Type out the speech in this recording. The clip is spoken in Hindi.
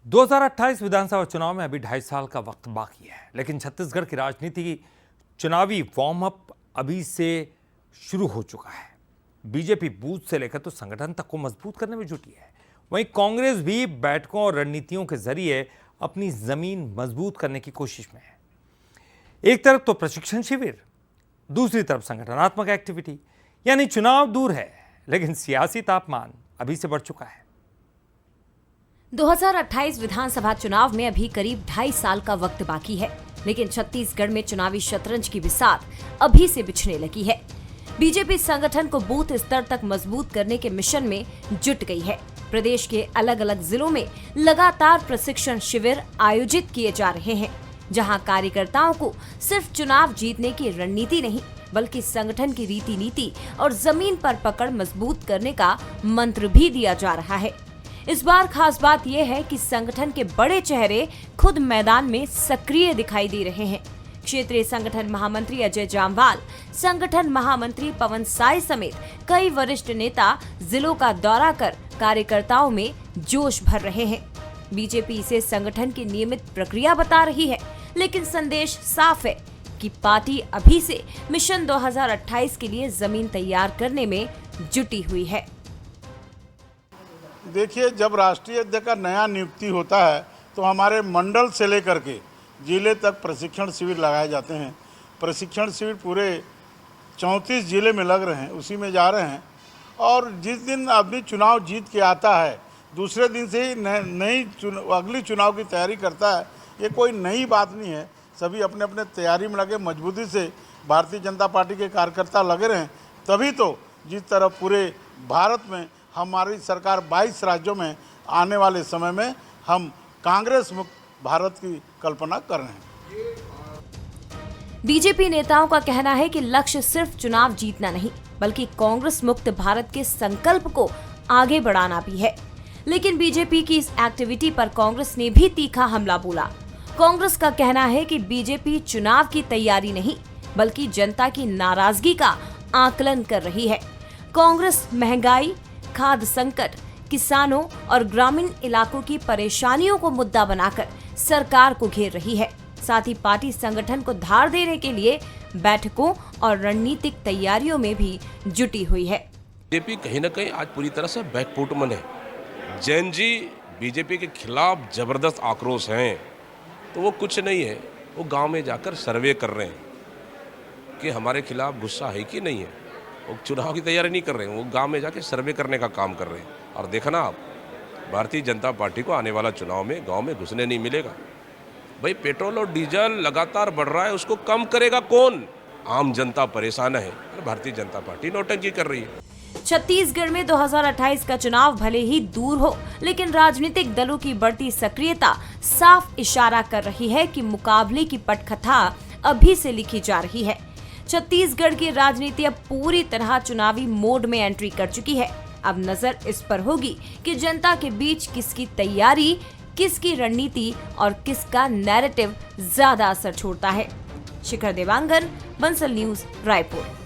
2028 विधानसभा चुनाव में अभी 2.5 साल का वक्त बाकी है, लेकिन छत्तीसगढ़ की राजनीति की चुनावी वार्म अप अभी से शुरू हो चुका है। बीजेपी बूथ से लेकर तो संगठन तक को मजबूत करने में जुटी है। वहीं कांग्रेस भी बैठकों और रणनीतियों के जरिए अपनी जमीन मजबूत करने की कोशिश में है। एक तरफ तो प्रशिक्षण शिविर, दूसरी तरफ संगठनात्मक एक्टिविटी, यानी चुनाव दूर है लेकिन सियासी तापमान अभी से बढ़ चुका है। 2028 विधानसभा चुनाव में अभी करीब 2.5 साल का वक्त बाकी है, लेकिन छत्तीसगढ़ में चुनावी शतरंज की बिसात अभी से बिछने लगी है। बीजेपी संगठन को बूथ स्तर तक मजबूत करने के मिशन में जुट गई है। प्रदेश के अलग अलग जिलों में लगातार प्रशिक्षण शिविर आयोजित किए जा रहे हैं, जहां कार्यकर्ताओं को सिर्फ चुनाव जीतने की रणनीति नहीं बल्कि संगठन की रीति नीति और जमीन पर पकड़ मजबूत करने का मंत्र भी दिया जा रहा है। इस बार खास बात यह है कि संगठन के बड़े चेहरे खुद मैदान में सक्रिय दिखाई दे रहे हैं। क्षेत्रीय संगठन महामंत्री अजय जामवाल, संगठन महामंत्री पवन साय समेत कई वरिष्ठ नेता जिलों का दौरा कर कार्यकर्ताओं में जोश भर रहे हैं। बीजेपी इसे संगठन की नियमित प्रक्रिया बता रही है, लेकिन संदेश साफ है कि पार्टी अभी से मिशन 2028 के लिए जमीन तैयार करने में जुटी हुई है। देखिए, जब राष्ट्रीय अध्यक्ष का नया नियुक्ति होता है तो हमारे मंडल से लेकर के जिले तक प्रशिक्षण शिविर लगाए जाते हैं। प्रशिक्षण शिविर पूरे 34 जिले में लग रहे हैं, उसी में जा रहे हैं। और जिस दिन आदमी चुनाव जीत के आता है, दूसरे दिन से ही अगली चुनाव की तैयारी करता है। ये कोई नई बात नहीं है। सभी अपने अपने तैयारी में लगे, मजबूती से भारतीय जनता पार्टी के कार्यकर्ता लगे रहें, तभी तो जिस तरह पूरे भारत में हमारी सरकार 22 राज्यों में आने वाले समय में हम कांग्रेस मुक्त भारत की कल्पना कर रहे हैं। बीजेपी नेताओं का कहना है कि लक्ष्य सिर्फ चुनाव जीतना नहीं बल्कि कांग्रेस मुक्त भारत के संकल्प को आगे बढ़ाना भी है। लेकिन बीजेपी की इस एक्टिविटी पर कांग्रेस ने भी तीखा हमला बोला। कांग्रेस का कहना है कि बीजेपी चुनाव की तैयारी नहीं बल्कि जनता की नाराजगी का आकलन कर रही है। कांग्रेस महंगाई, खाद्य संकट, किसानों और ग्रामीण इलाकों की परेशानियों को मुद्दा बनाकर सरकार को घेर रही है। साथ ही पार्टी संगठन को धार देने के लिए बैठकों और रणनीतिक तैयारियों में भी जुटी हुई है। बीजेपी कहीं न कहीं आज पूरी तरह से बैकफुट में है। जैन जी बीजेपी के खिलाफ जबरदस्त आक्रोश हैं, तो वो कुछ नहीं है, वो गांव में जाकर सर्वे कर रहे हैं कि हमारे खिलाफ गुस्सा है कि नहीं है। वो चुनाव की तैयारी नहीं कर रहे हैं, वो गांव में जाके सर्वे करने का काम कर रहे हैं। और देखना आप, भारतीय जनता पार्टी को आने वाला चुनाव में गांव में घुसने नहीं मिलेगा। भाई, पेट्रोल और डीजल लगातार बढ़ रहा है, उसको कम करेगा कौन? आम जनता परेशान है और भारतीय जनता पार्टी नौटंकी कर रही है। छत्तीसगढ़ में 2028 का चुनाव भले ही दूर हो, लेकिन राजनीतिक दलों की बढ़ती सक्रियता साफ इशारा कर रही है कि मुकाबले की पटकथा अभी से लिखी जा रही है। छत्तीसगढ़ की राजनीति अब पूरी तरह चुनावी मोड में एंट्री कर चुकी है। अब नजर इस पर होगी कि जनता के बीच किसकी तैयारी, किसकी रणनीति और किसका नैरेटिव ज्यादा असर छोड़ता है। शिखर देवांगन, बंसल न्यूज, रायपुर।